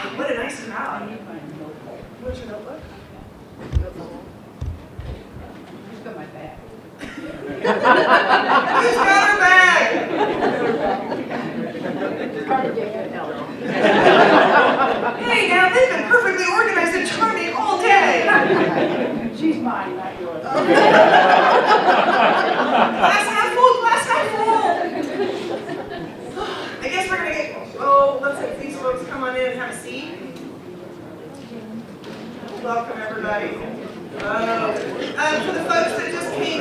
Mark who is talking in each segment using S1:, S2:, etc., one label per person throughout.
S1: What a nice crowd. Where's your notebook?
S2: Who's got my bag?
S1: Who's got her bag?
S2: It's hard to get good help.
S1: Hey, now they've been perfectly organized and charming all day.
S2: She's mine, not yours.
S1: Glass half full, glass half full. I guess we're gonna let's have these folks come on in and have a seat. Welcome everybody. For the folks that just came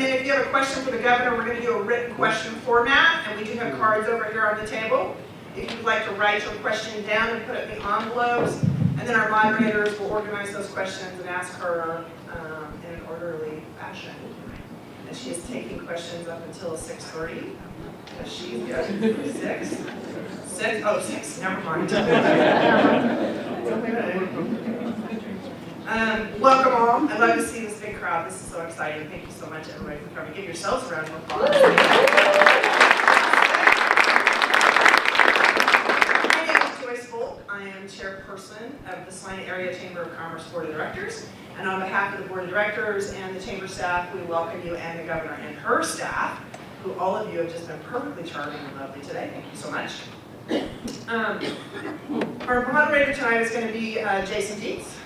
S1: in, if you have a question for the governor, we're going to do a written question format, and we do have cards over here on the table. If you'd like to write your question down and put it in the envelopes, and then our moderators will organize those questions and ask her in an orderly fashion. And she is taking questions up until 6:30. She's got 6. Oh, 6, never mind. Welcome all. I love to see this big crowd. This is so exciting. Thank you so much, everybody, for coming. Give yourselves a round of applause. My name is Joyce Holt. I am chairperson of the Salina Area Chamber of Commerce Board of Directors. And on behalf of the Board of Directors and the Chamber staff, we welcome you and the governor and her staff, who all of you have just been perfectly charming and lovely today. Thank you so much. Our moderator tonight is going to be Jason Dietz.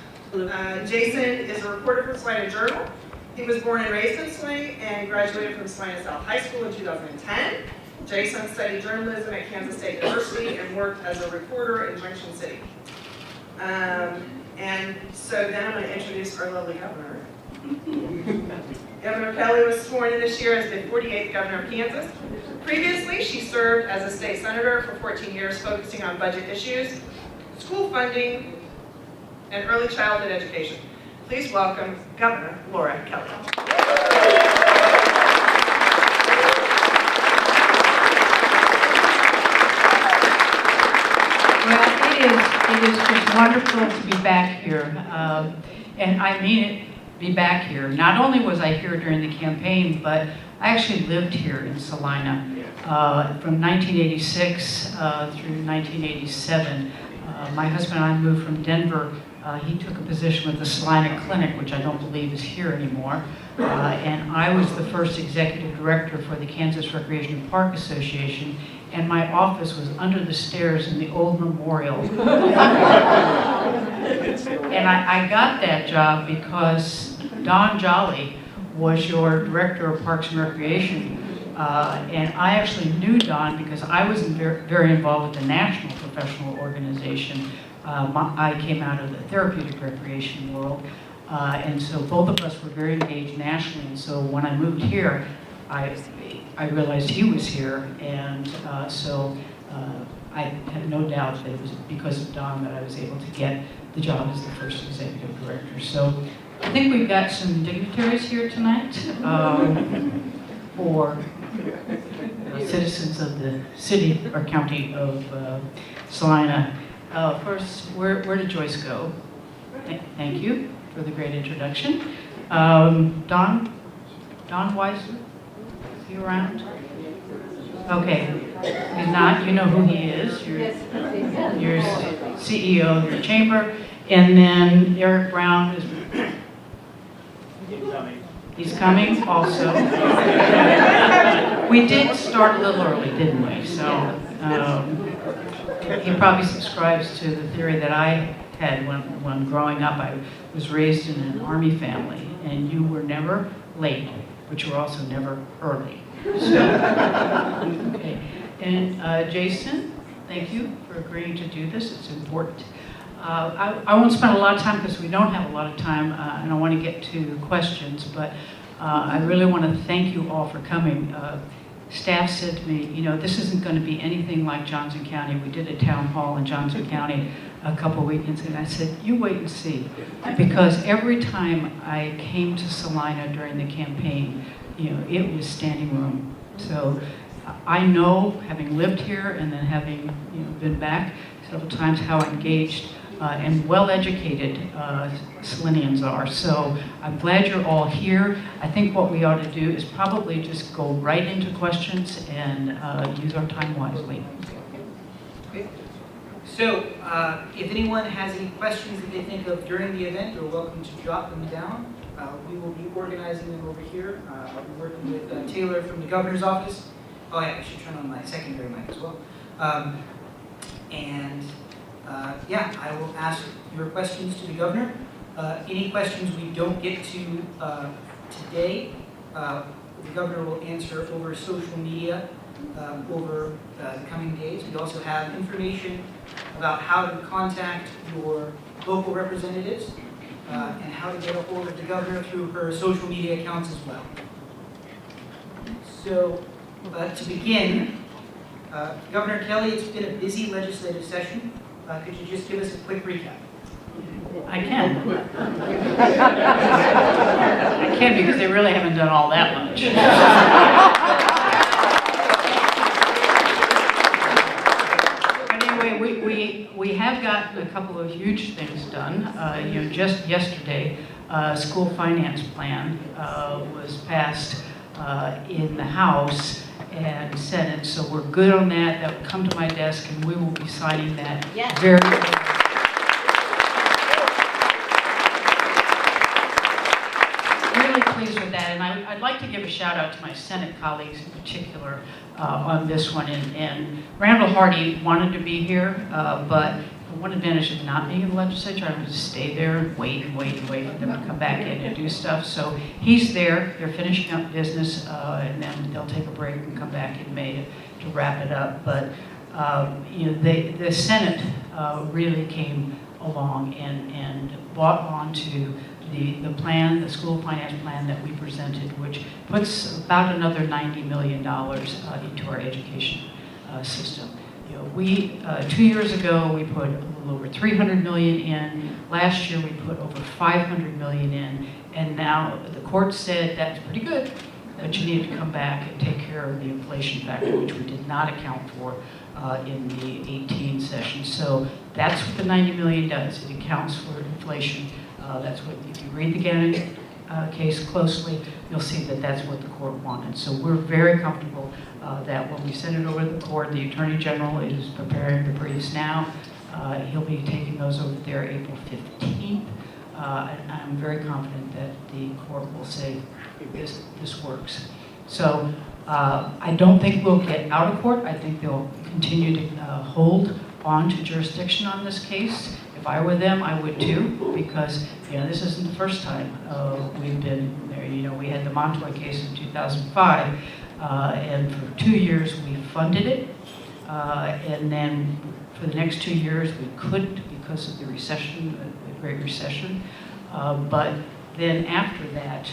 S1: Jason is a reporter for the Salina Journal. He was born and raised in Salina and graduated from Salina South High School in 2010. Jason studied journalism at Kansas State University and worked as a reporter in Junction City. And so then I'm going to introduce our lovely governor. Governor Kelly was sworn in this year as the 48th governor of Kansas. Previously, she served as a state senator for 14 years, focusing on budget issues, school funding, and early childhood education. Please welcome Governor Laura Kelly.
S3: Well, it is just wonderful to be back here, and I mean it. Be back here. Not only was I here during the campaign, but I actually lived here in Salina from 1986 through 1987. My husband and I moved from Denver. He took a position with the Salina Clinic, which I don't believe is here anymore. And I was the first executive director for the Kansas Recreation and Park Association, and my office was under the stairs in the old memorial. And I got that job because Don Jolly was your director of Parks and Recreation. And I actually knew Don because I was very involved with the national professional organization. I came out of the therapeutic recreation world. And so both of us were very engaged nationally. And so when I moved here, I realized he was here. And so I had no doubt that it was because of Don that I was able to get the job as the first executive director. So I think we've got some dignitaries here tonight for citizens of the city or county of Salina. First, where did Joyce go? Thank you for the great introduction. Don Weiser, is he around? Okay, he's not. You know who he is. You're CEO of the chamber. And then Eric Brown is. He's coming also. We did start a little early, didn't we? So he probably subscribes to the theory that I had when growing up. I was raised in an Army family, and you were never late, but you were also never early. So, okay. And Jason, thank you for agreeing to do this. It's important. I won't spend a lot of time because we don't have a lot of time, and I want to get to questions, but I really want to thank you all for coming. Staff said to me, you know, this isn't going to be anything like Johnson County. We did a town hall in Johnson County a couple weekends, and I said, you wait and see. Because every time I came to Salina during the campaign, you know, it was standing room. So I know, having lived here and then having been back several times, how engaged and well-educated Salinians are. So I'm glad you're all here. I think what we ought to do is probably just go right into questions and use our time wisely.
S4: So, if anyone has any questions that they think of during the event, they're welcome to jot them down. We will be organizing them over here. I'll be working with Taylor from the governor's office. Oh yeah, I should turn on my secondary mic as well. Yeah, I will ask your questions to the governor. Any questions we don't get to today, the governor will answer over social media over the coming days. We also have information about how to contact your local representatives and how to get a hold of the governor through her social media accounts as well. So, to begin, Governor Kelly, it's been a busy legislative session. Could you just give us a quick recap?
S3: I can. I can because they really haven't done all that much. But anyway, we have gotten a couple of huge things done. Just yesterday, school finance plan was passed in the House and Senate, so we're good on that. That will come to my desk, and we will be signing that very soon. Really pleased with that, and I'd like to give a shout out to my Senate colleagues in particular on this one. And Randall Hardy wanted to be here, but one advantage of not being in the legislature, I would just stay there and wait for them to come back in and do stuff. So he's there, they're finishing up business, and then they'll take a break and come back in May to wrap it up. But the Senate really came along and bought onto the plan, the school finance plan that we presented, which puts about another $90 million into our education system. We 2 years ago we put a little over $300 million in. Last year we put over $500 million in, and now the court said that's pretty good, but you need to come back and take care of the inflation factor, which we did not account for in the 18 session. So that's what the $90 million does. It accounts for inflation. That's what, if you read the Gannon case closely, you'll see that that's what the court wanted. So we're very comfortable that when we send it over to the court, the Attorney General is preparing the briefs now. He'll be taking those over there April 15th. And I'm very confident that the court will say this works. So I don't think we'll get out of court. I think they'll continue to hold on to jurisdiction on this case. If I were them, I would too, because this isn't the first time we've been there. We had the Montoy case in 2005, and for 2 years we funded it, and then for the next 2 years we couldn't because of the recession, the Great Recession. But then after that,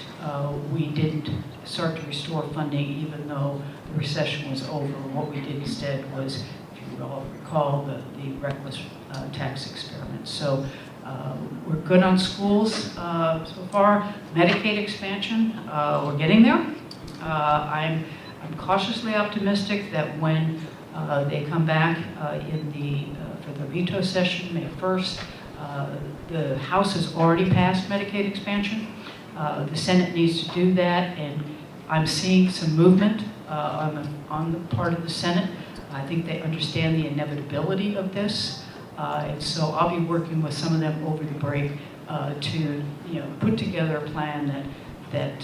S3: we didn't start to restore funding, even though the recession was over. What we did instead was, if you all recall, the reckless tax experiment. So we're good on schools so far. Medicaid expansion, we're getting there. I'm cautiously optimistic that when they come back for the veto session, May 1st, the House has already passed Medicaid expansion. The Senate needs to do that, and I'm seeing some movement on the part of the Senate. I think they understand the inevitability of this, and so I'll be working with some of them over the break to put together a plan that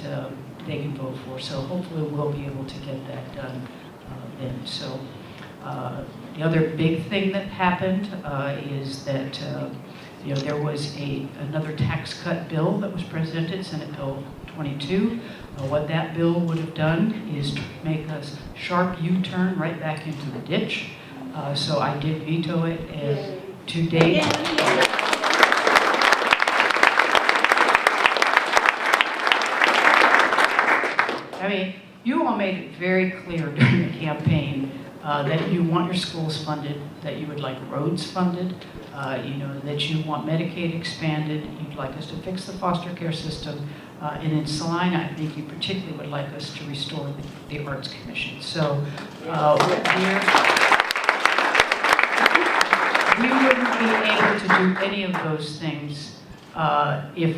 S3: they can vote for. So hopefully we'll be able to get that done then. So the other big thing that happened is that there was another tax cut bill that was presented, Senate Bill 22. What that bill would have done is to make a sharp U-turn right back into the ditch. So I did veto it, and to date, I mean, you all made it very clear during the campaign that you want your schools funded, that you would like roads funded, that you want Medicaid expanded, you'd like us to fix the foster care system, and in Salina, I think you particularly would like us to restore the Arts Commission. So we wouldn't be able to do any of those things if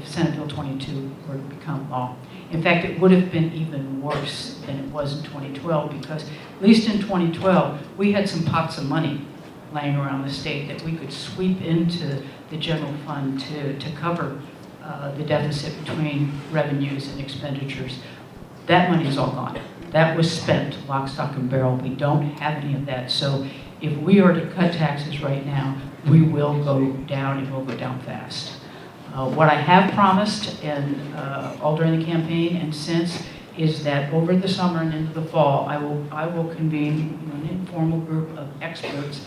S3: Senate Bill 22 were to become law. In fact, it would have been even worse than it was in 2012, because at least in 2012, we had some pots of money laying around the state that we could sweep into the general fund to cover the deficit between revenues and expenditures. That money is all gone. That was spent lock, stock, and barrel. We don't have any of that. So if we are to cut taxes right now, we will go down, and we'll go down fast. What I have promised, and all during the campaign and since, is that over the summer and into the fall, I will convene an informal group of experts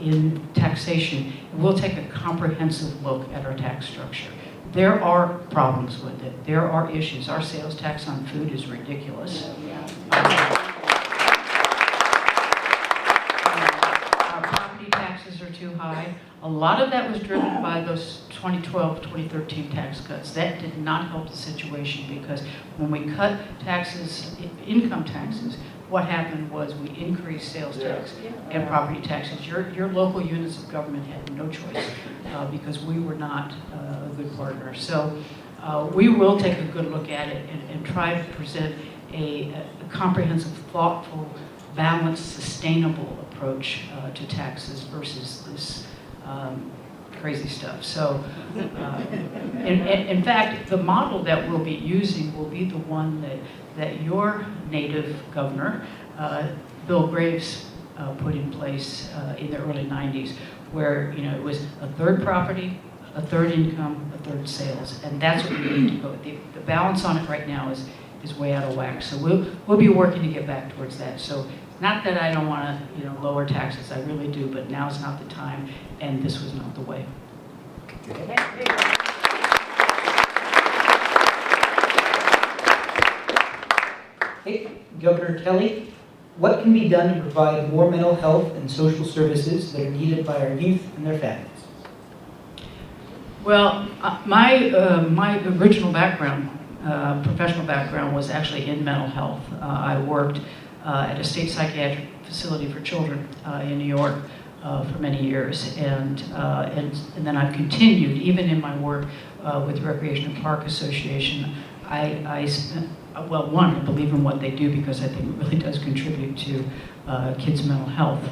S3: in taxation. We'll take a comprehensive look at our tax structure. There are problems with it. There are issues. Our sales tax on food is ridiculous. Our property taxes are too high. A lot of that was driven by those 2012, 2013 tax cuts. That did not help the situation, because when we cut taxes, income taxes, what happened was we increased sales tax and property taxes. Your local units of government had no choice because we were not a good partner. So we will take a good look at it and try to present a comprehensive, thoughtful, balanced, sustainable approach to taxes versus this crazy stuff. So, in fact, the model that we'll be using will be the one that your native governor, Bill Graves, put in place in the early 90s, where it was a third property, a third income, a third sales, and that's what we need to go. The balance on it right now is way out of whack. So we'll be working to get back towards that. So. Not that I don't want to, lower taxes. I really do, but now's not the time, and this was not the way.
S4: Hey, Governor Kelly, what can be done to provide more mental health and social services that are needed by our youth and their families?
S3: Well, my original background, professional background, was actually in mental health. I worked at a state psychiatric facility for children in New York for many years, and then I've continued, even in my work with the Recreation and Park Association. I spent, well, one, I believe in what they do because I think it really does contribute to kids' mental health.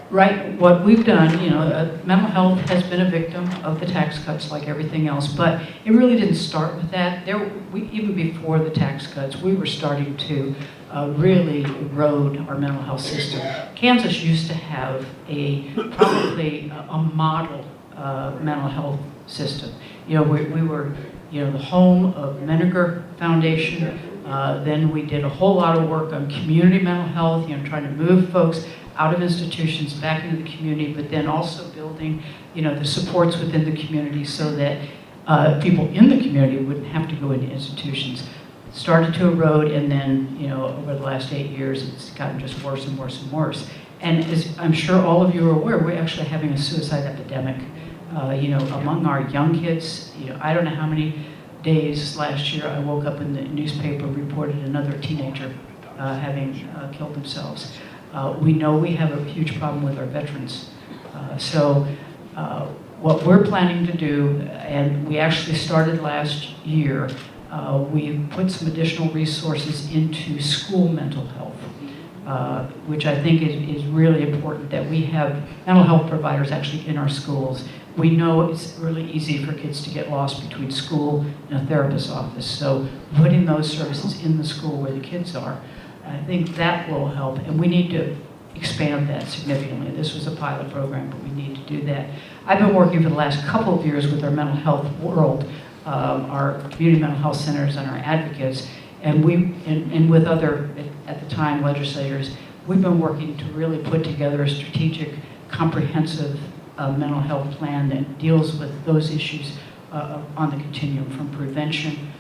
S3: Right, what we've done, mental health has been a victim of the tax cuts like everything else, but it really didn't start with that. Even before the tax cuts, we were starting to really erode our mental health system. Kansas used to have probably a model mental health system. We were, the home of Menninger Foundation. Then we did a whole lot of work on community mental health, trying to move folks out of institutions back into the community, but then also building, the supports within the community so that people in the community wouldn't have to go into institutions. It started to erode, and then, over the last 8 years, it's gotten just worse and worse and worse. And as I'm sure all of you are aware, we're actually having a suicide epidemic, among our young kids. I don't know how many days last year I woke up in the newspaper, reported another teenager having killed themselves. We know we have a huge problem with our veterans. What we're planning to do, and we actually started last year, we put some additional resources into school mental health, which I think is really important, that we have mental health providers actually in our schools. We know it's really easy for kids to get lost between school and a therapist's office, so putting those services in the school where the kids are, I think that will help, and we need to expand that significantly. This was a pilot program, but we need to do that. I've been working for the last couple of years with our mental health world, our community mental health centers and our advocates, and with other, at the time, legislators. We've been working to really put together a strategic, comprehensive mental health plan that deals with those issues on the continuum, from prevention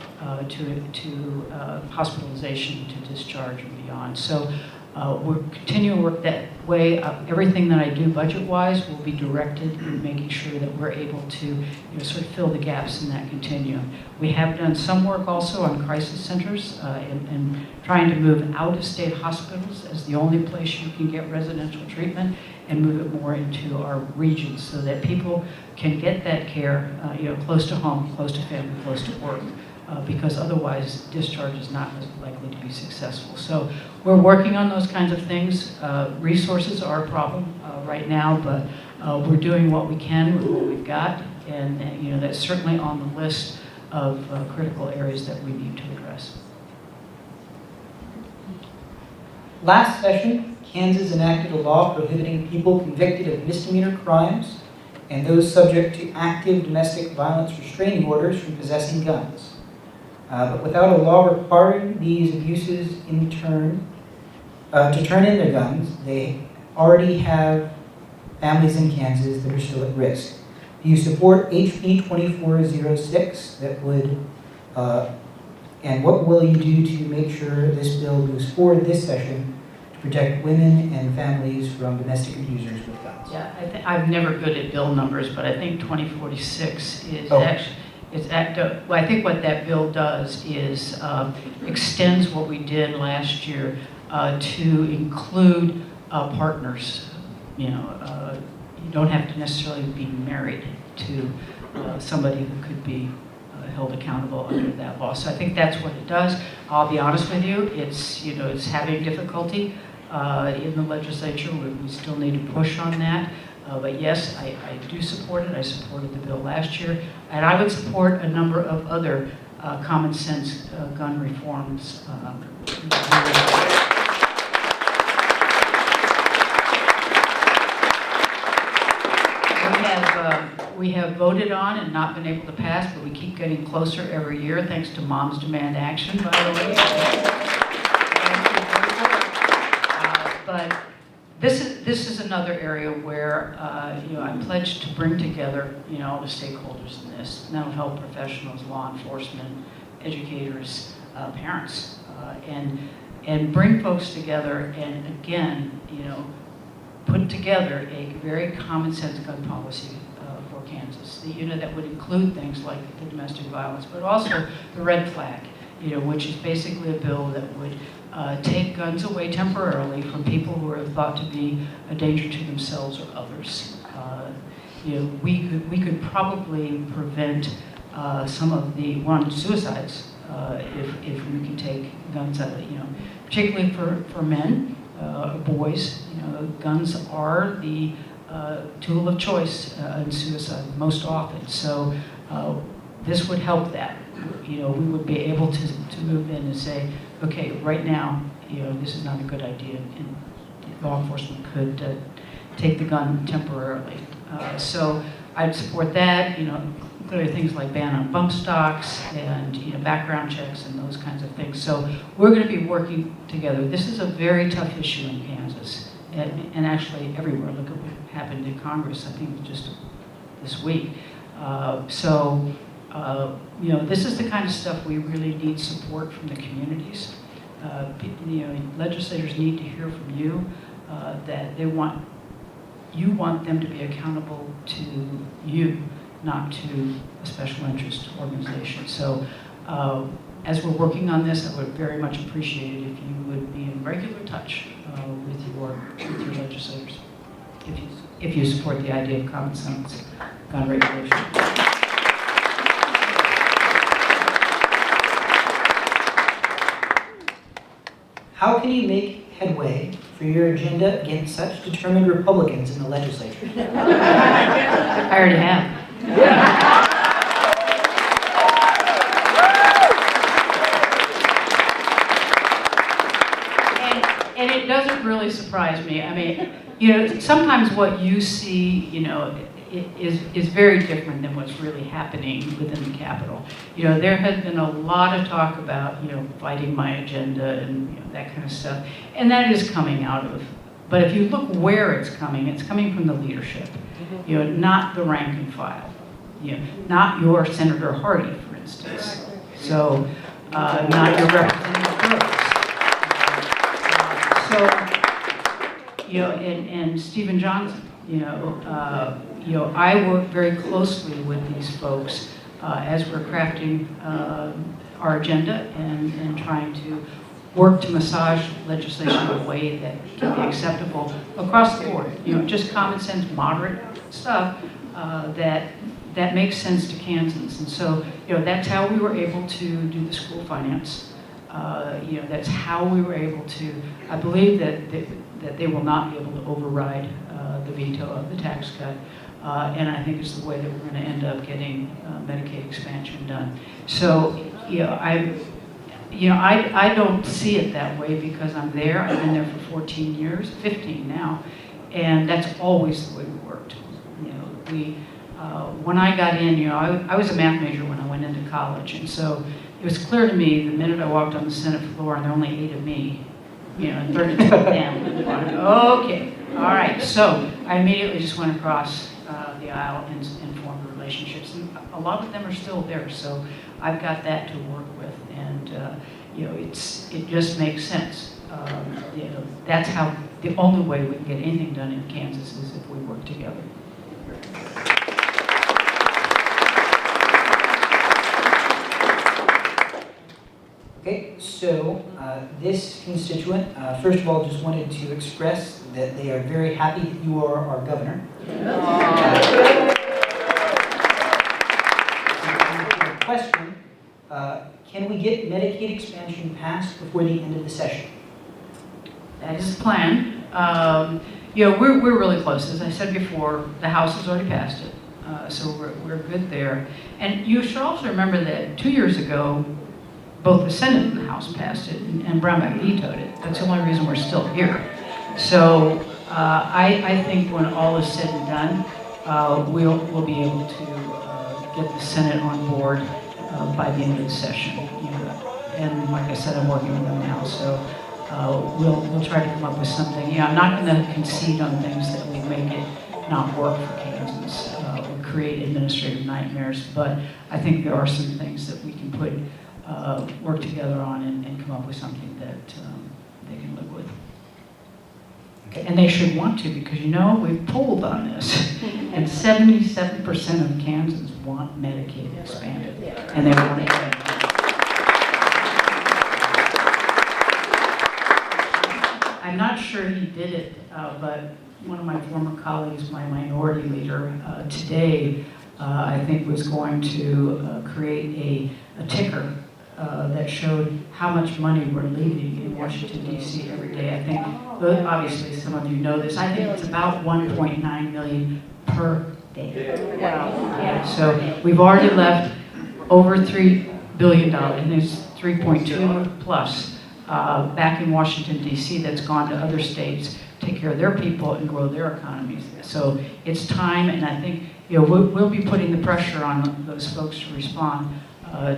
S3: to hospitalization to discharge and beyond. So we're continuing to work that way. Everything that I do budget-wise will be directed in making sure that we're able to sort of fill the gaps in that continuum. We have done some work also on crisis centers and trying to move out-of-state hospitals as the only place you can get residential treatment, and move it more into our regions so that people can get that care close to home, close to family, close to work. because otherwise discharge is not as likely to be successful. So we're working on those kinds of things. Resources are a problem right now, but we're doing what we can with what we've got, and that's certainly on the list of critical areas that we need to address.
S4: Last session, Kansas enacted a law prohibiting people convicted of misdemeanor crimes and those subject to active domestic violence restraining orders from possessing guns. But without a law requiring these abuses to turn in their guns, they already have families in Kansas that are still at risk. Do you support HB 2406 that would, and what will you do to make sure this bill moves forward this session to protect women and families from domestic abusers with guns?
S3: Yeah, I'm never good at bill numbers, but I think 2046 is
S4: Oh.
S3: actually, well, I think what that bill does is extends what we did last year to include partners. You don't have to necessarily be married to somebody who could be held accountable under that law. So I think that's what it does. I'll be honest with you, it's having difficulty in the legislature. We still need to push on that. But yes, I do support it. I supported the bill last year. And I would support a number of other common sense gun reforms. We have voted on and not been able to pass, but we keep getting closer every year thanks to Moms Demand Action, by the way. But this is another area where I pledged to bring together all the stakeholders in this: mental health professionals, law enforcement, educators, parents, and bring folks together and again put together a very common sense gun policy for Kansas. That would include things like the domestic violence, but also the red flag, which is basically a bill that would take guns away temporarily from people who are thought to be a danger to themselves or others. We could probably prevent some of the suicides if we can take guns out of particularly for men, boys. Guns are the tool of choice in suicide most often. So this would help that. We would be able to move in and say, okay, right now, this is not a good idea, and law enforcement could take the gun temporarily. So I'd support that. Clearly things like ban on bump stocks and background checks and those kinds of things. So we're going to be working together. This is a very tough issue in Kansas, and actually everywhere. Look at what happened in Congress, I think just this week. This is the kind of stuff we really need support from the communities. Legislators need to hear from you that you want them to be accountable to you, not to a special interest organization. So as we're working on this, I would very much appreciate it if you would be in regular touch with your legislators, if you support the idea of common sense gun regulation.
S4: How can you make headway for your agenda against such determined Republicans in the legislature?
S3: I already have. And it doesn't really surprise me. I mean, sometimes what you see, is very different than what's really happening within the Capitol. There has been a lot of talk about, fighting my agenda and that kind of stuff, and that is coming out of. But if you look where it's coming from the leadership, not the rank and file, not your Senator Hardy, for instance. So, not your Representative Brooks. And Stephen Johnson. I work very closely with these folks as we're crafting our agenda and trying to work to massage legislation in a way that can be acceptable across the board. Just common sense, moderate stuff that that makes sense to Kansans. And so, that's how we were able to do the school finance. That's how we were able to, I believe that they will not be able to override the veto of the tax cut. And I think it's the way that we're going to end up getting Medicaid expansion done. So, I don't see it that way because I'm there. I've been there for 14 years, 15 now, and that's always the way we worked. When I got in, I was a math major when I went into college, and so it was clear to me the minute I walked on the Senate floor, and there were only 8 of me, and 32 of them. Okay, all right. So I immediately just went across the aisle and formed relationships, and a lot of them are still there. So I've got that to work with, and it just makes sense. That's how the only way we can get anything done in Kansas is if we work together.
S4: Okay, so this constituent, first of all, just wanted to express that they are very happy that you are our governor. Question, can we get Medicaid expansion passed before the end of the session?
S3: That is the plan. We're really close. As I said before, the House has already passed it, so we're good there. And you should also remember that 2 years ago, both the Senate and the House passed it, and Brownback vetoed it. That's the only reason we're still here. So I think when all is said and done, we'll be able to get the Senate on board by the end of the session. And like I said, I'm working with them now, so we'll try to come up with something. I'm not going to concede on things that will make it not work for Kansans or create administrative nightmares, but I think there are some things that we can work together on and come up with something that they can live with.
S4: Okay.
S3: And they should want to, because we've polled on this, and 77% of Kansans want Medicaid expanded, and they want it. I'm not sure he did it, but one of my former colleagues, my minority leader, today, I think was going to create a ticker that showed how much money we're leaving in Washington, D.C. every day. I think, obviously, some of you know this, I think it's about 1.9 million per day. Yeah, so we've already left over $3 billion, and there's 3.2 plus back in Washington, D.C. that's gone to other states, take care of their people and grow their economies. So it's time, and I think we'll be putting the pressure on those folks to respond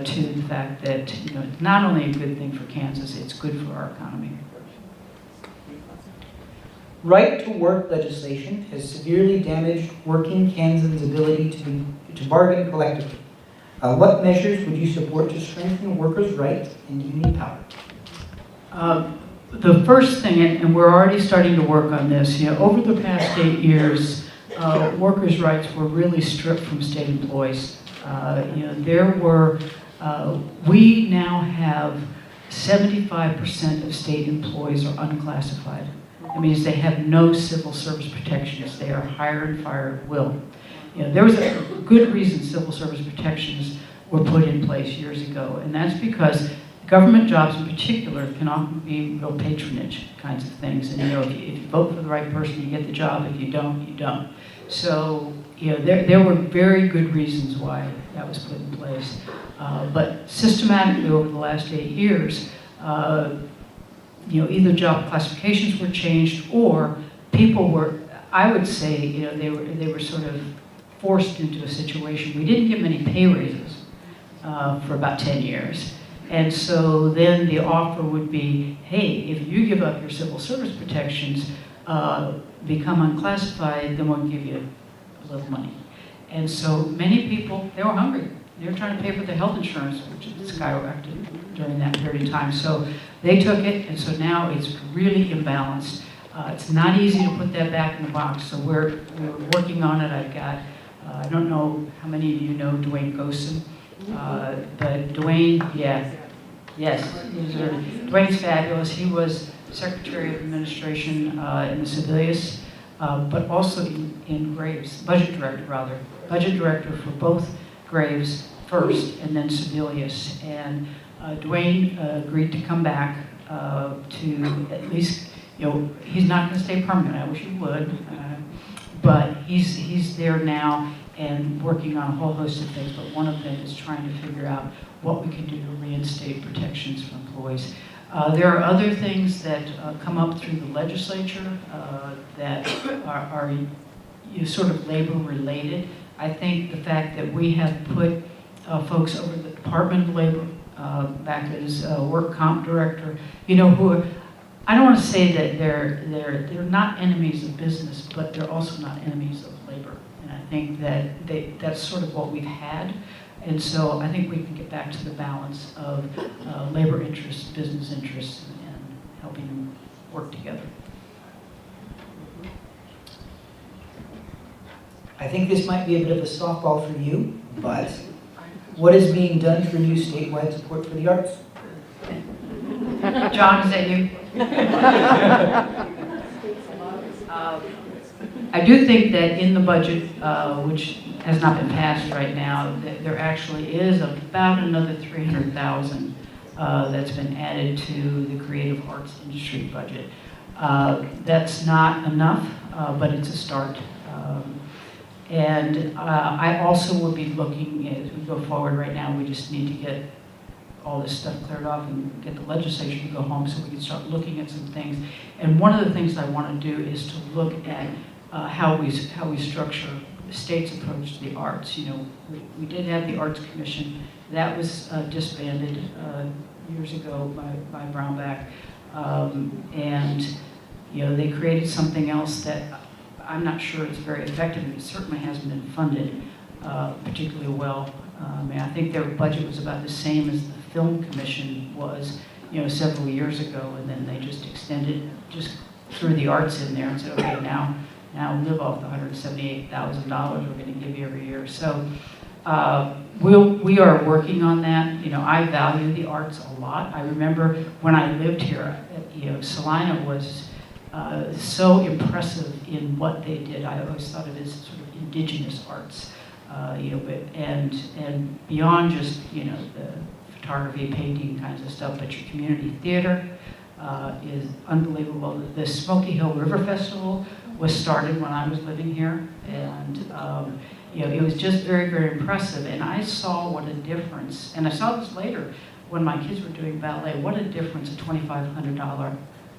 S3: to the fact that it's not only a good thing for Kansas, it's good for our economy.
S4: Right to work legislation has severely damaged working Kansans' ability to bargain collectively. What measures would you support to strengthen workers' rights and union power?
S3: The first thing, and we're already starting to work on this, over the past 8 years, workers' rights were really stripped from state employees. We now have 75% of state employees are unclassified. That means they have no civil service protections. They are hire and fire at will. There was a good reason civil service protections were put in place years ago, and that's because government jobs in particular can often be real patronage kinds of things. And if you vote for the right person, you get the job. If you don't, you don't. So there were very good reasons why that was put in place. But systematically over the last 8 years, either job classifications were changed or people were, I would say, they were sort of forced into a situation. We didn't give them any pay raises for about 10 years. And so then the offer would be, hey, if you give up your civil service protections, become unclassified, then we'll give you a little money. And so many people, they were hungry. They were trying to pay for their health insurance, which skyrocketed during that period of time. So they took it, and so now it's really imbalanced. It's not easy to put that back in the box, so we're working on it. I've got, I don't know how many of you know Dwayne Gosen, but Dwayne, yes, Dwayne's fabulous. He was Secretary of Administration in the Sebelius but also in Graves, budget director for both Graves first and then Sebelius. And Dwayne agreed to come back to at least, he's not going to stay permanent. I wish he would, but he's there now and working on a whole host of things. But one of them is trying to figure out what we can do to reinstate protections for employees. There are other things that come up through the legislature that are sort of labor related. I think the fact that we have put folks over the Department of Labor back as work comp director, who are, I don't want to say that they're not enemies of business, but they're also not enemies of labor. And I think that that's sort of what we've had. And so I think we can get back to the balance of labor interests, business interests, and helping them work together.
S4: I think this might be a bit of a softball for you, but what is being done to renew statewide support for the arts?
S3: John, is that you? I do think that in the budget, which has not been passed right now, that there actually is about another $300,000 that's been added to the creative arts industry budget. That's not enough, but it's a start. And I also will be looking, as we go forward right now, we just need to get all this stuff cleared off and get the legislature to go home so we can start looking at some things. And one of the things I want to do is to look at how we structure the state's approach to the arts. We did have the Arts Commission. That was disbanded years ago by Brownback. And they created something else that I'm not sure it's very effective, and it certainly hasn't been funded particularly well. I think their budget was about the same as the Film Commission was, several years ago, and then they just extended, just threw the arts in there and said, okay, now live off the $178,000 we're going to give you every year. So we are working on that. I value the arts a lot. I remember when I lived here, Salina was so impressive in what they did. I always thought of it as sort of indigenous arts, and beyond just the photography, painting kinds of stuff, but your community theater is unbelievable. The Smoky Hill River Festival was started when I was living here, and it was just very, very impressive. And I saw what a difference, and I saw this later when my kids were doing ballet, what a difference a $2,500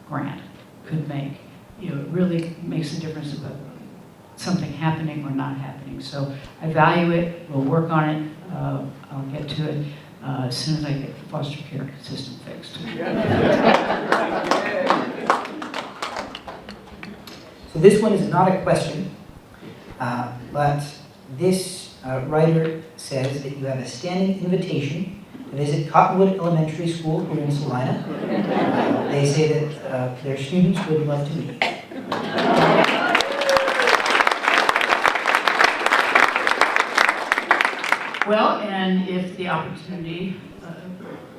S3: grant could make. It really makes a difference about something happening or not happening. So I value it. We'll work on it. I'll get to it as soon as I get the foster care system fixed.
S4: So this one is not a question, but this writer says that you have a standing invitation to visit Cottonwood Elementary School here in Salina. They say that their students would love to meet you.
S3: Well, and if the opportunity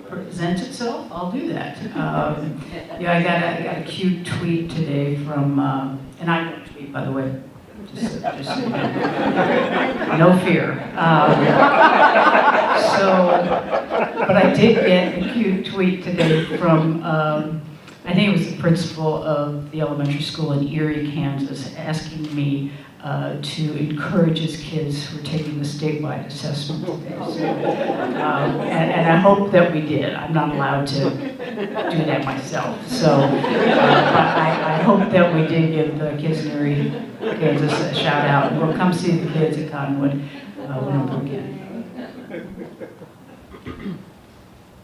S3: presents itself, I'll do that. I got a cute tweet today from, and I don't tweet, by the way, just no fear. But I did get a cute tweet today from, I think it was the principal of the elementary school in Erie, Kansas, asking me to encourage his kids who are taking the statewide assessment today. So, and I hope that we did. I'm not allowed to do that myself. So, but I hope that we did give the kids in Erie, Kansas a shout out. We'll come see the kids at Cottonwood whenever we can.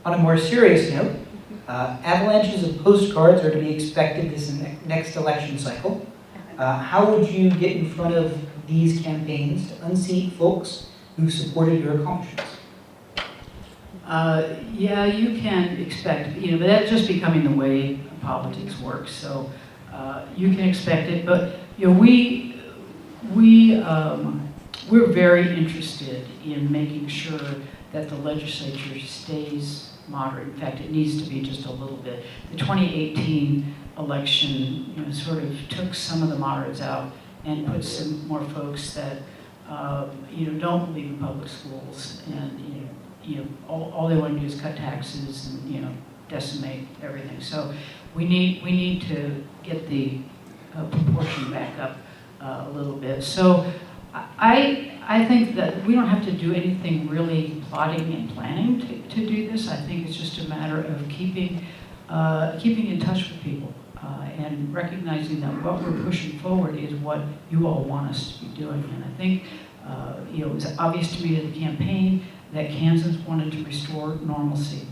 S4: On a more serious note, avalanches of postcards are to be expected this next election cycle. How would you get in front of these campaigns to unseat folks who supported your accomplishments?
S3: Yeah, you can expect, but that's just becoming the way politics works. So you can expect it, but we're very interested in making sure that the legislature stays moderate. In fact, it needs to be just a little bit. The 2018 election, sort of took some of the moderates out and put some more folks that, don't believe in public schools and, all they want to do is cut taxes and, decimate everything. So we need to get the proportion back up a little bit. So I think that we don't have to do anything really plotting and planning to do this. I think it's just a matter of keeping in touch with people and recognizing that what we're pushing forward is what you all want us to be doing. And I think it was obvious to me in the campaign that Kansans wanted to restore normalcy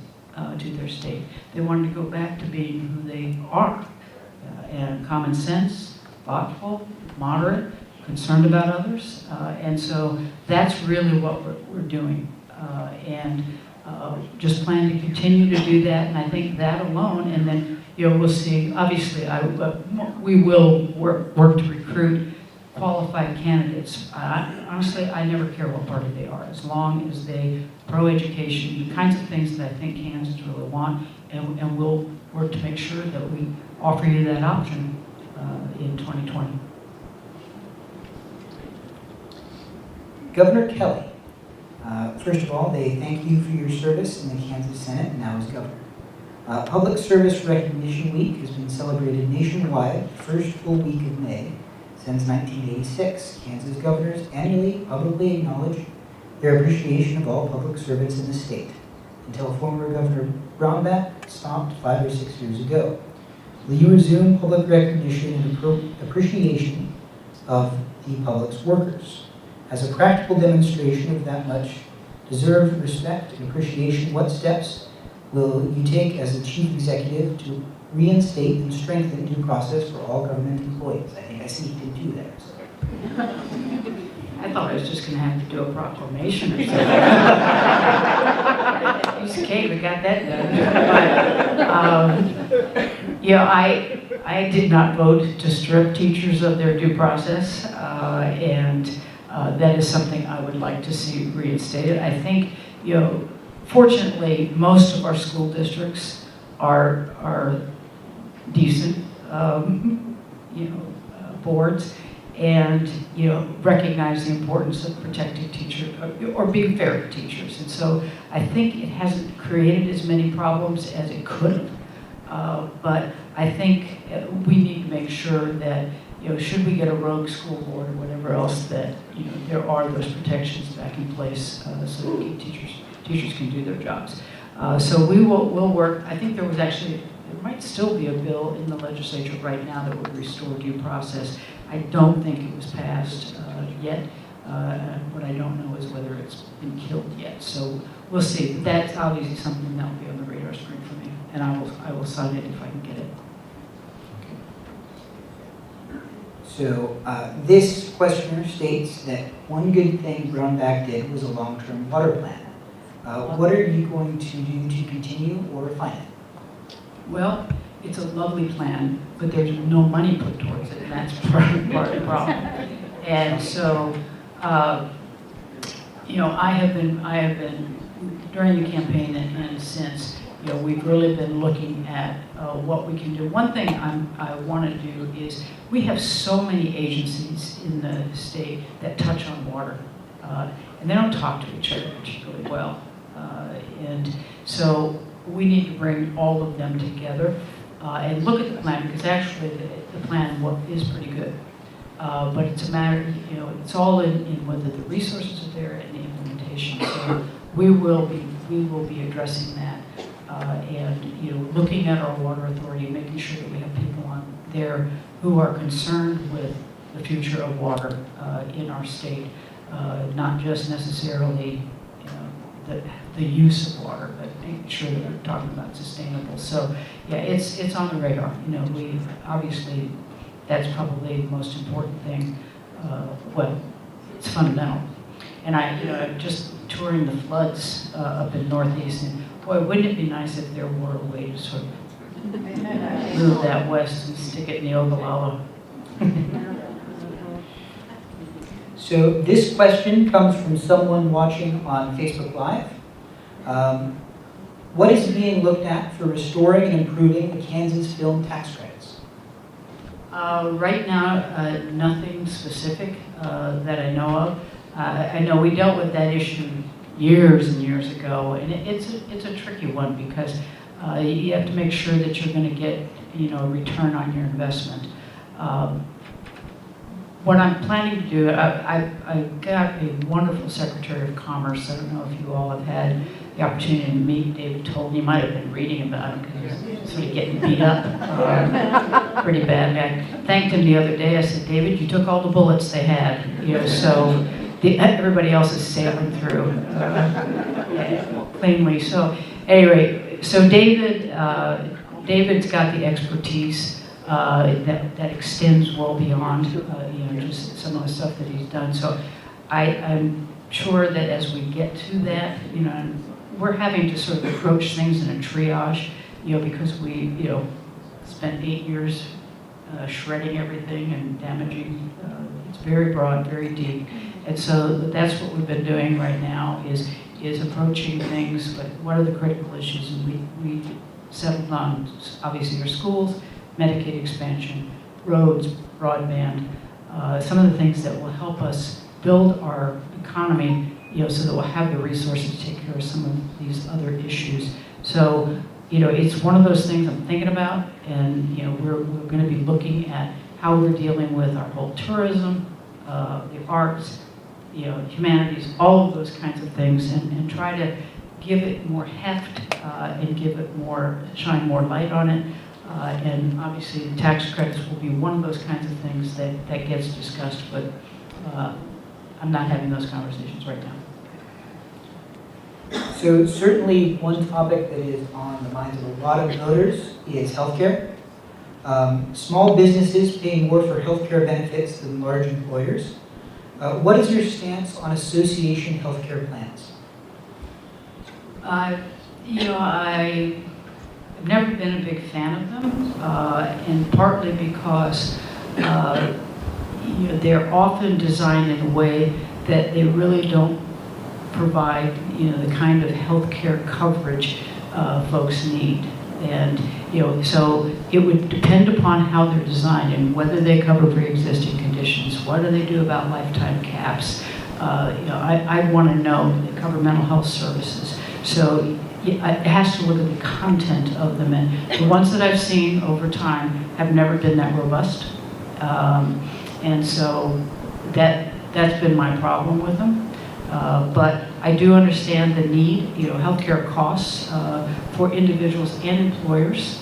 S3: to their state. They wanted to go back to being who they are, and common sense, thoughtful, moderate, concerned about others, and so that's really what we're doing, and just plan to continue to do that. And I think that alone, and then we'll see. Obviously, we will work to recruit qualified candidates. Honestly, I never care what party they are, as long as they pro-education, the kinds of things that I think Kansans really want, and we'll work to make sure that we offer you that option in 2020.
S5: Governor Kelly, first of all, they thank you for your service in the Kansas Senate and now as governor. Public Service Recognition Week has been celebrated nationwide the first full week of May since 1986. Kansas governors annually publicly acknowledge their appreciation of all public servants in the state, until former Governor Brownback stopped 5 or 6 years ago. Will you resume public recognition and appreciation of the public's workers? As a practical demonstration of that much deserved respect and appreciation, what steps will you take as the chief executive to reinstate and strengthen due process for all government employees? I think I sneaked in 2 there. So.
S3: I thought I was just going to have to do a proclamation or something. Piece of cake, we got that done. But, I did not vote to strip teachers of their due process, and that is something I would like to see reinstated. I think, fortunately, most of our school districts are decent, boards, and recognize the importance of protecting teachers or being fair to teachers. And so I think it hasn't created as many problems as it could have. But I think we need to make sure that should we get a rogue school board or whatever else, that there are those protections back in place so that teachers can do their jobs. So we'll work. I think there might still be a bill in the legislature right now that would restore due process. I don't think it was passed yet. What I don't know is whether it's been killed yet. So we'll see. But that's obviously something that will be on the radar screen for me, and I will sign it if I can get it.
S5: So this questioner states that one good thing Brownback did was a long-term water plan. What are you going to do to continue or refine it?
S3: Well, it's a lovely plan, but there's no money put towards it, and that's part of the problem. And so, I have been during the campaign and since, we've really been looking at what we can do. One thing I want to do is, we have so many agencies in the state that touch on water, and they don't talk to each other particularly well. And so we need to bring all of them together and look at the plan, because actually the plan is pretty good. But it's a matter, it's all in whether the resources are there and the implementation. So we will be addressing that and looking at our water authority, making sure that we have people on there who are concerned with the future of water in our state, not just necessarily the use of water, but making sure that we're talking about sustainable. So yeah, it's on the radar. We obviously, that's probably the most important thing. Well, it's fundamental. And I'm just touring the floods up in Northeast, and boy, wouldn't it be nice if there were a way to sort of move that west and stick it in the Ogallala.
S5: So this question comes from someone watching on Facebook Live. What is being looked at for restoring and improving the Kansas film tax credits?
S3: Right now, nothing specific that I know of. I know we dealt with that issue years and years ago, and it's a tricky one because you have to make sure that you're going to get a return on your investment. What I'm planning to do, I got a wonderful Secretary of Commerce. I don't know if you all have had the opportunity to meet David Tolton. You might have been reading about him because he's sort of getting beat up pretty bad. I thanked him the other day. I said, David, you took all the bullets they had, so everybody else is sailing through cleanly. So anyway, so David's got the expertise that extends well beyond just some of the stuff that he's done. So I'm sure that as we get to that, we're having to sort of approach things in a triage, because we spent 8 years shredding everything and damaging. It's very broad, very deep, and so that's what we've been doing right now is approaching things. But what are the critical issues? And we settled on obviously our schools, Medicaid expansion, roads, broadband, some of the things that will help us build our economy, so that we'll have the resources to take care of some of these other issues. So, it's one of those things I'm thinking about, and we're going to be looking at how we're dealing with our whole tourism, the arts, humanities, all of those kinds of things, and try to give it more heft and shine more light on it. And obviously the tax credits will be one of those kinds of things that gets discussed, but I'm not having those conversations right now.
S5: So certainly one topic that is on the minds of a lot of voters is healthcare. Small businesses pay more for healthcare benefits than large employers. What is your stance on association healthcare plans?
S3: I've never been a big fan of them, and partly because they're often designed in a way that they really don't provide the kind of healthcare coverage folks need. And so it would depend upon how they're designed and whether they cover pre-existing conditions. What do they do about lifetime caps? I'd want to know they cover mental health services. So it has to look at the content of them, and the ones that I've seen over time have never been that robust, and so that's been my problem with them. But I do understand the need. Healthcare costs for individuals and employers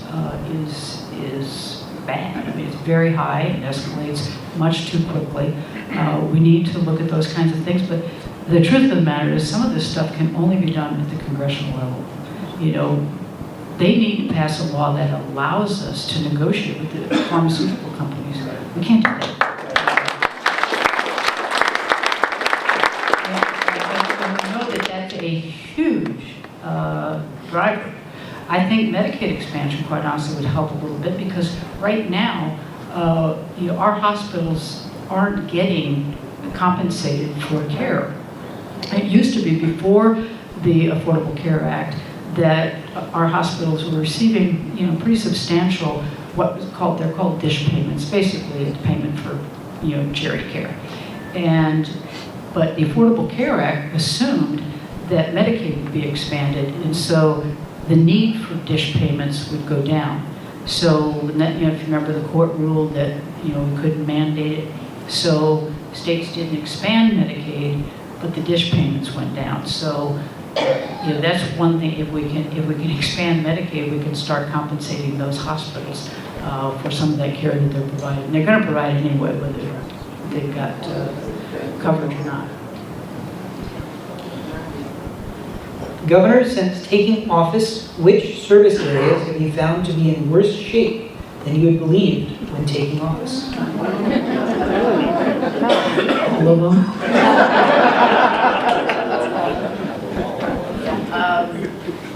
S3: is bad. I mean, it's very high. It escalates much too quickly. We need to look at those kinds of things, but the truth of the matter is some of this stuff can only be done at the congressional level. They need to pass a law that allows us to negotiate with the pharmaceutical companies. We can't do that. And we know that that's a huge driver. I think Medicaid expansion, quite honestly, would help a little bit because right now, our hospitals aren't getting compensated for care. It used to be before the Affordable Care Act that our hospitals were receiving, pretty substantial they're called dish payments. Basically, it's payment for, charity care. But the Affordable Care Act assumed that Medicaid would be expanded, and so the need for dish payments would go down. So, if you remember, the court ruled that we couldn't mandate it. So states didn't expand Medicaid, but the dish payments went down. So, that's one thing. If we can expand Medicaid, we can start compensating those hospitals for some of that care that they're providing. And they're going to provide it anyway, whether they've got coverage or not.
S5: Governor, since taking office, which service areas have you found to be in worse shape than you had believed when taking office?
S3: All of them.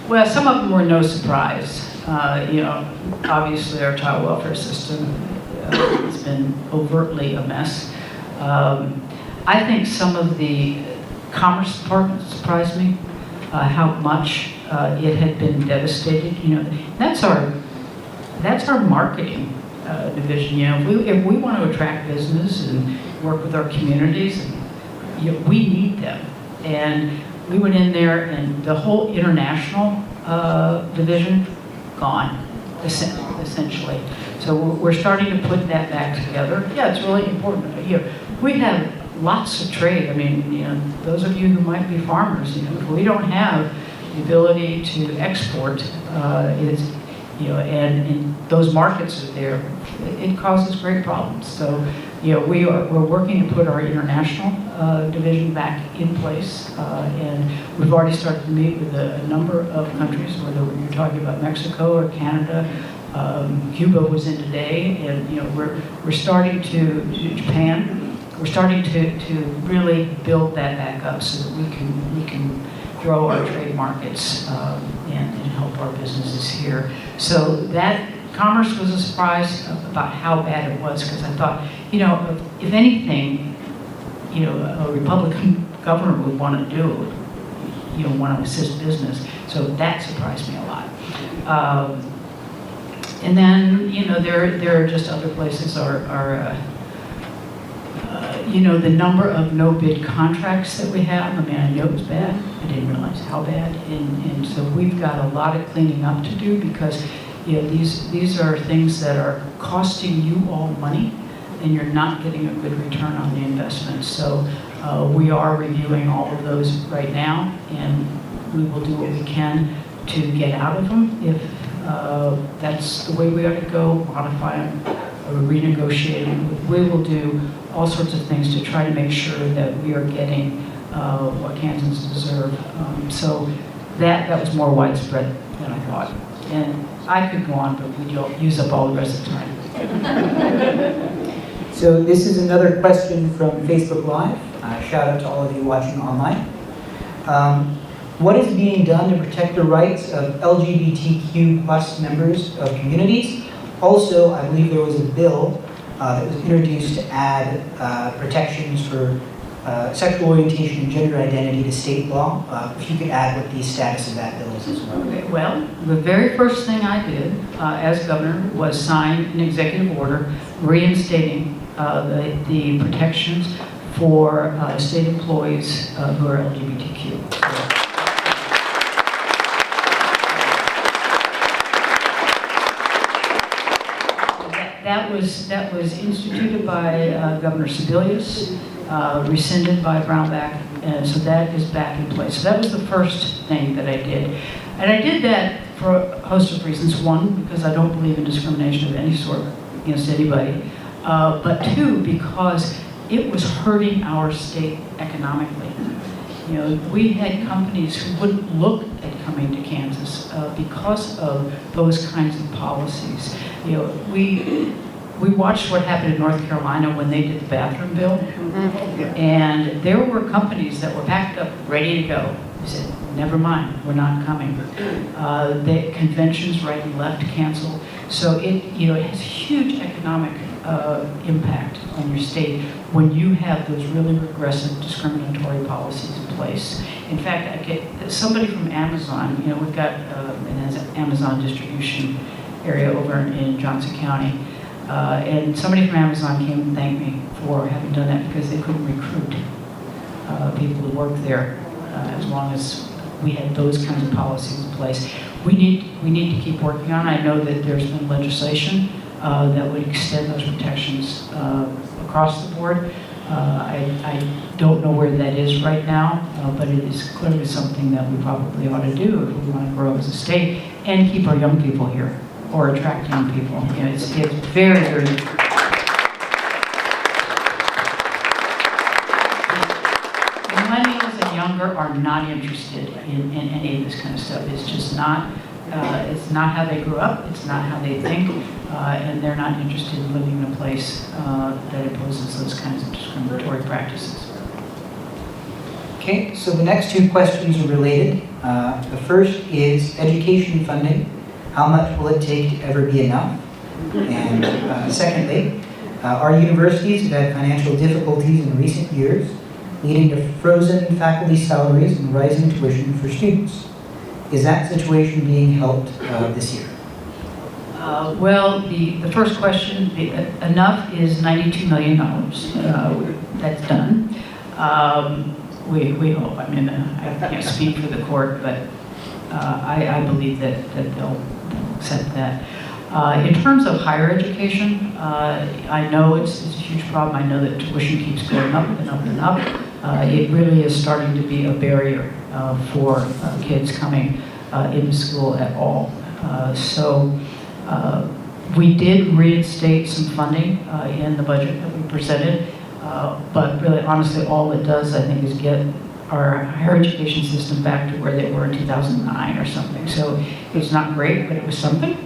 S3: Well, some of them were no surprise. Obviously our child welfare system has been overtly a mess. I think some of the Commerce Department surprised me, how much it had been devastated. That's our marketing division. You know, if we want to attract business and work with our communities, you know, we need them. And we went in there, and the whole international division gone, essentially. So we're starting to put that back together. Yeah, it's really important. You know, we have lots of trade. I mean, you know, those of you who might be farmers, you know, if we don't have the ability to export, it's, you know, and those markets are there, it causes great problems. So, you know, we're working to put our international division back in place, and we've already started to meet with a number of countries, whether you're talking about Mexico or Canada. Cuba was in today, and you know, we're starting to Japan. We're starting to really build that back up so that we can grow our trade markets and help our businesses here. So that commerce was a surprise about how bad it was, because I thought, you know, if anything, you know, a Republican governor would want to do, you know, want to assist business. So that surprised me a lot. And then, you know, there are just other places you know, the number of no-bid contracts that we have. I mean, I know it was bad. I didn't realize how bad. And so we've got a lot of cleaning up to do, because, you know, these are things that are costing you all money, and you're not getting a good return on the investment. So we are reviewing all of those right now, and we will do what we can to get out of them if that's the way we ought to go, modify them or renegotiate them. We will do all sorts of things to try to make sure that we are getting what Kansans deserve. So that was more widespread than I thought. And I could go on, but we'd use up all the rest of the time.
S5: So this is another question from Facebook Live. Shout out to all of you watching online. What is being done to protect the rights of LGBTQ plus members of communities? Also, I believe there was a bill that was introduced to add protections for sexual orientation and gender identity to state law. If you could add what the status of that bill is as well.
S3: Okay, well, the very first thing I did as governor was sign an executive order reinstating the protections for state employees who are LGBTQ. That was instituted by Governor Sebelius, rescinded by Brownback, and so that is back in place. So that was the first thing that I did. And I did that for a host of reasons. One, because I don't believe in discrimination of any sort against anybody. But two, because it was hurting our state economically. You know, we had companies who wouldn't look at coming to Kansas because of those kinds of policies. You know, we watched what happened in North Carolina when they did the bathroom bill, and there were companies that were packed up, ready to go. They said, never mind, we're not coming. The conventions right and left canceled. So it has huge economic impact on your state when you have those really regressive discriminatory policies in place. In fact, I get somebody from Amazon. You know, we've got an Amazon distribution area over in Johnson County, and somebody from Amazon came and thanked me for having done that, because they couldn't recruit people to work there as long as we had those kinds of policies in place. We need to keep working on it. I know that there's been legislation that would extend those protections across the board. I don't know where that is right now, but it is clearly something that we probably ought to do if we want to grow as a state and keep our young people here, or attract young people. You know, it's very, very. Millennials and younger are not interested in any of this kind of stuff. It's just not. It's not how they grew up. It's not how they think, and they're not interested in living in a place that imposes those kinds of discriminatory practices.
S5: Okay, so the next two questions are related. The first is education funding. How much will it take to ever be enough? And secondly, our universities have had financial difficulties in recent years, leading to frozen faculty salaries and rising tuition for students. Is that situation being helped this year?
S3: Well, the first question, enough is $92 million. That's done. We hope. I mean, I can't speak for the court, but I believe that they'll accept that. In terms of higher education, I know it's a huge problem. I know that tuition keeps going up and up and up. It really is starting to be a barrier for kids coming into school at all. So we did reinstate some funding in the budget that we presented, but really, honestly, all it does, I think, is get our higher education system back to where they were in 2009 or something. So it's not great, but it was something.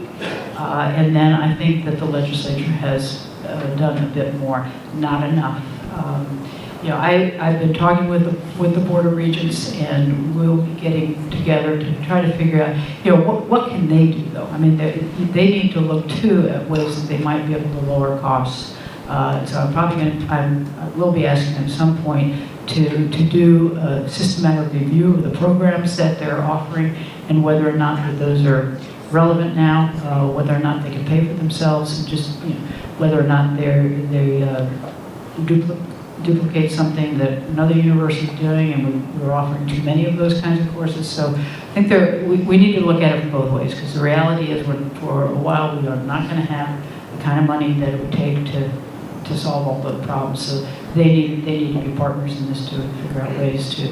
S3: And then I think that the legislature has done a bit more, not enough. You know, I've been talking with the Board of Regents, and we'll be getting together to try to figure out, you know, what can they do though? I mean, they need to look too at ways that they might be able to lower costs. So I'm probably I will be asking them at some point to do a systematic review of the programs that they're offering and whether or not that those are relevant now, whether or not they can pay for themselves, and just, you know, whether or not they duplicate something that another university is doing, and we're offering too many of those kinds of courses. So I think we need to look at it from both ways, because the reality is for a while we are not going to have the kind of money that it would take to solve all the problems. So they need to be partners in this to figure out ways to,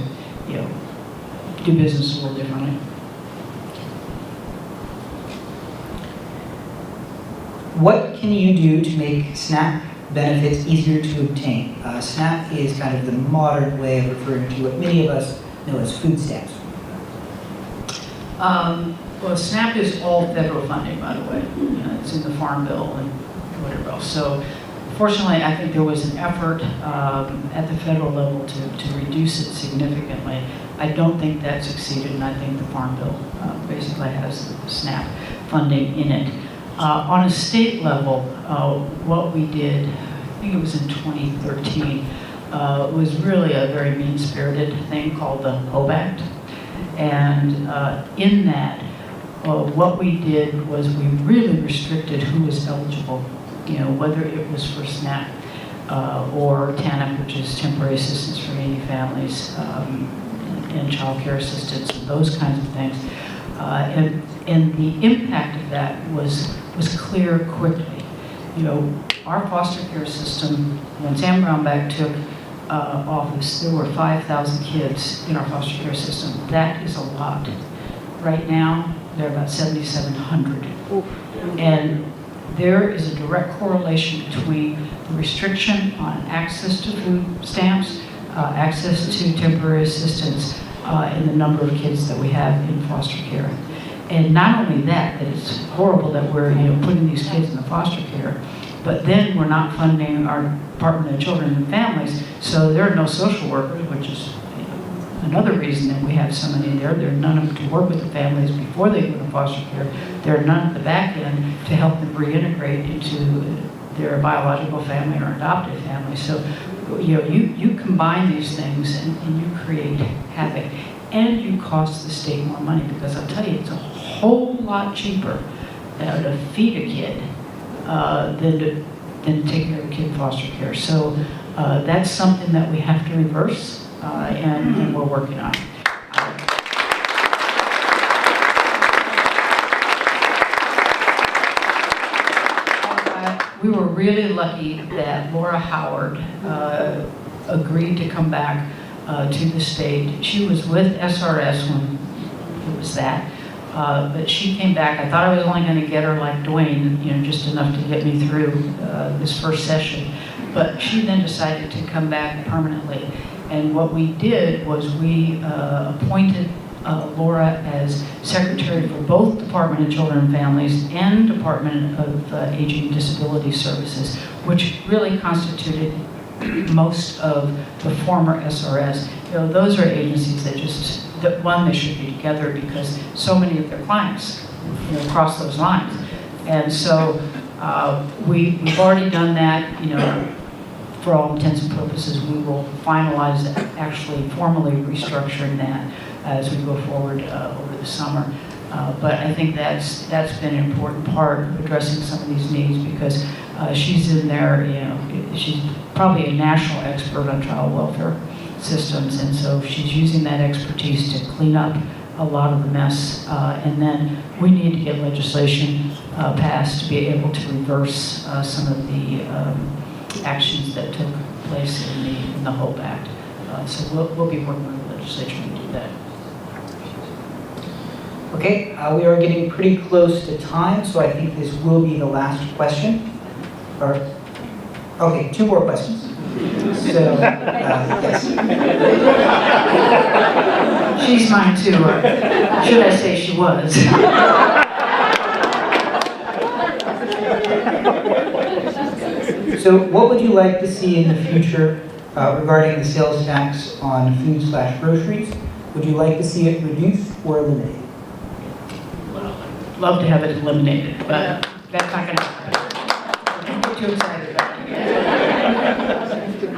S3: you know, do business a little differently.
S5: What can you do to make SNAP benefits easier to obtain? SNAP is kind of the modern way of referring to what many of us know as food stamps.
S3: Well, SNAP is all federal funding, by the way. You know, it's in the Farm Bill and whatever else. So fortunately, I think there was an effort at the federal level to reduce it significantly. I don't think that succeeded, and I think the Farm Bill basically has the SNAP funding in it. On a state level, what we did, I think it was in 2013, was really a very mean-spirited thing called the HOPE Act. And in that, what we did was we really restricted who was eligible, you know, whether it was for SNAP or TANF, which is Temporary Assistance for Needy Families, and child care assistance, and those kinds of things. And the impact of that was clear quickly. You know, our foster care system, when Sam Brownback took office, there were 5,000 kids in our foster care system. That is a lot. Right now, there are about 7,700. And there is a direct correlation between the restriction on access to food stamps, access to temporary assistance, and the number of kids that we have in foster care. And not only that it's horrible that we're, you know, putting these kids in the foster care, but then we're not funding our Department of Children and Families, so there are no social workers, which is, you know, another reason that we have so many there. There are none of them to work with the families before they go to foster care. There are none at the back end to help them reintegrate into their biological family or adoptive family. So, you know, you combine these things and you create havoc. And you cost the state more money, because I'll tell you, it's a whole lot cheaper to feed a kid than to take care of a kid in foster care. So that's something that we have to reverse, and we're working on. We were really lucky that Laura Howard agreed to come back to the state. She was with SRS when it was that, but she came back. I thought I was only going to get her like Dwayne, you know, just enough to get me through this first session. But she then decided to come back permanently. And what we did was we appointed Laura as secretary for both Department of Children and Families and Department of Aging and Disability Services, which really constituted most of the former SRS. You know, those are agencies that they should be together, because so many of their clients, you know, cross those lines. And so we've already done that. You know, for all intents and purposes, we will finalize actually formally restructuring that as we go forward over the summer. But I think that's been an important part of addressing some of these needs because she's in there, she's probably a national expert on child welfare systems, and so she's using that expertise to clean up a lot of the mess. And then we need to get legislation passed to be able to reverse some of the actions that took place in the HOPE Act. So we'll be working with the legislature to do that.
S5: Okay, we are getting pretty close to time, so I think this will be the last question. Okay, 2 more questions. So, yes.
S3: She's mine too, or should I say she was?
S5: So what would you like to see in the future regarding the sales tax on food/groceries? Would you like to see it reduced or eliminated?
S3: Love to have it eliminated, but that's not going to happen. Don't get too excited about it.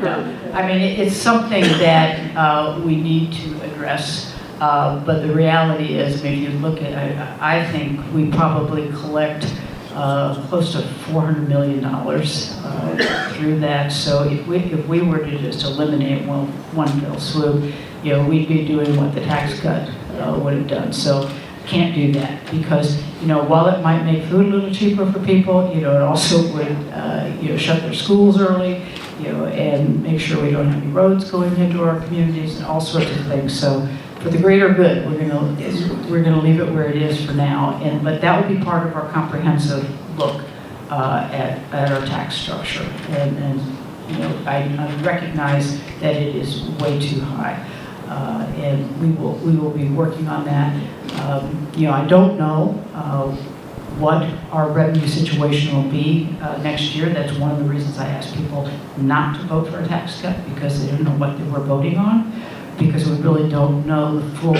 S3: No. I mean, it's something that we need to address, but the reality is, if you look at it, I think we probably collect close to $400 million through that. So if we were to just eliminate one fell swoop, we'd be doing what the tax cut would have done. So can't do that because while it might make food a little cheaper for people, it also would shut their schools early, and make sure we don't have any roads going into our communities and all sorts of things. So for the greater good, we're gonna leave it where it is for now. But that will be part of our comprehensive look at our tax structure. And I recognize that it is way too high. And we will be working on that. I don't know what our revenue situation will be next year. That's one of the reasons I asked people not to vote for a tax cut, because they didn't know what they were voting on, because we really don't know the full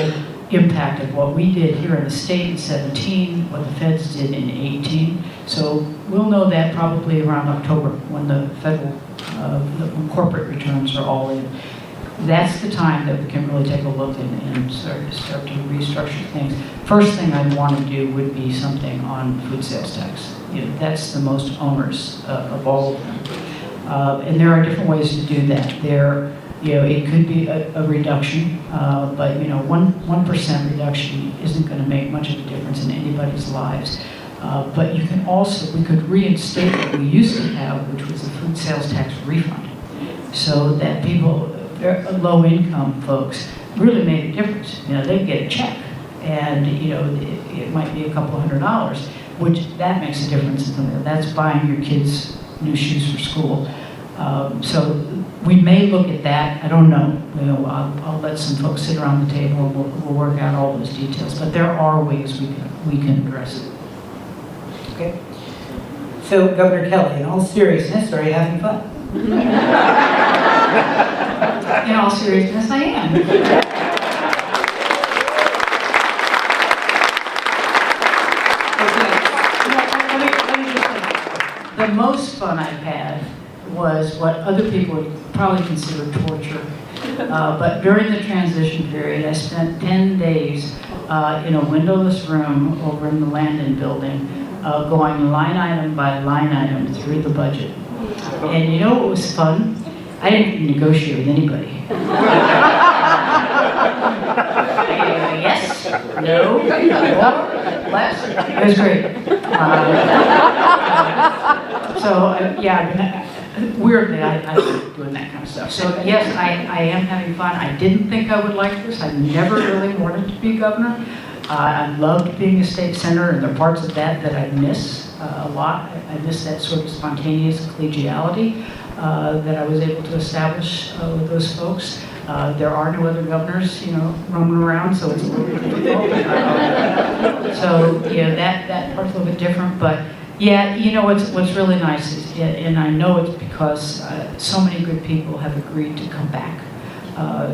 S3: impact of what we did here in the state in 17, what the feds did in 18. So we'll know that probably around October when the federal when corporate returns are all in. That's the time that we can really take a look and start to restructure things. First thing I'd want to do would be something on food sales tax. That's the most onerous of all of them. And there are different ways to do that. It could be a reduction, but 1% reduction isn't going to make much of a difference in anybody's lives. But we could reinstate what we used to have, which was the food sales tax refund, so that people, low-income folks, really made a difference. They'd get a check, and it might be a couple $100, which that makes a difference. That's buying your kids new shoes for school. So we may look at that. I don't know. I'll let some folks sit around the table and we'll work out all those details. But there are ways we can address it.
S5: Okay. So, Governor Kelly, in all seriousness, are you having fun?
S3: In all seriousness, I am. Let me just say, the most fun I've had was what other people would probably consider torture. But during the transition period, I spent 10 days in a windowless room over in the Landon building, going line item by line item through the budget. And you know what was fun? I didn't negotiate with anybody. Yes, no, more, less. It was great. Weirdly, I like doing that kind of stuff. So yes, I am having fun. I didn't think I would like this. I never really wanted to be governor. I loved being a state senator, and there are parts of that I miss a lot. I miss that sort of spontaneous collegiality that I was able to establish with those folks. There are no other governors, roaming around, so it's a little bit difficult. That part's a little bit different, but what's really nice is, and I know it's because so many good people have agreed to come back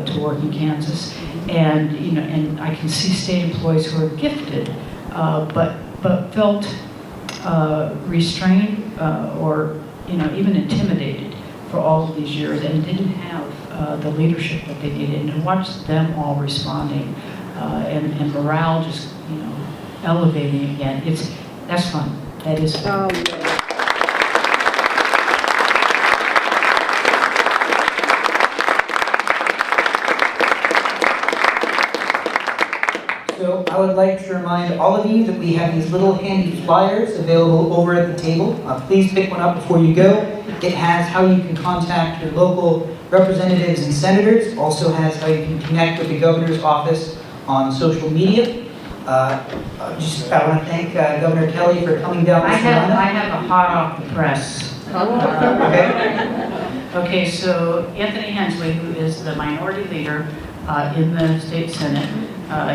S3: to work in Kansas, and I can see state employees who are gifted, but felt restrained or even intimidated for all of these years, and didn't have the leadership that they needed. And to watch them all responding, and morale just elevating again. That's fun. That is fun.
S5: So I would like to remind all of you that we have these little handy flyers available over at the table. Please pick one up before you go. It has how you can contact your local representatives and senators. Also has how you can connect with the governor's office on social media. I want to thank Governor Kelly for coming down
S3: I
S5: to Salina.
S3: have a hot off the press. Okay, so Anthony Hensley, who is the minority leader in the state senate,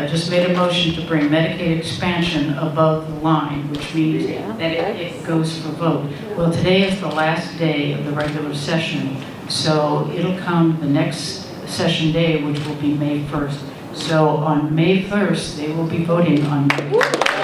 S3: just made a motion to bring Medicaid expansion above the line, which means that it goes for vote. Well, today is the last day of the regular session, so it'll come the next session day, which will be May 1st. So on May 1st, they will be voting on Medicaid.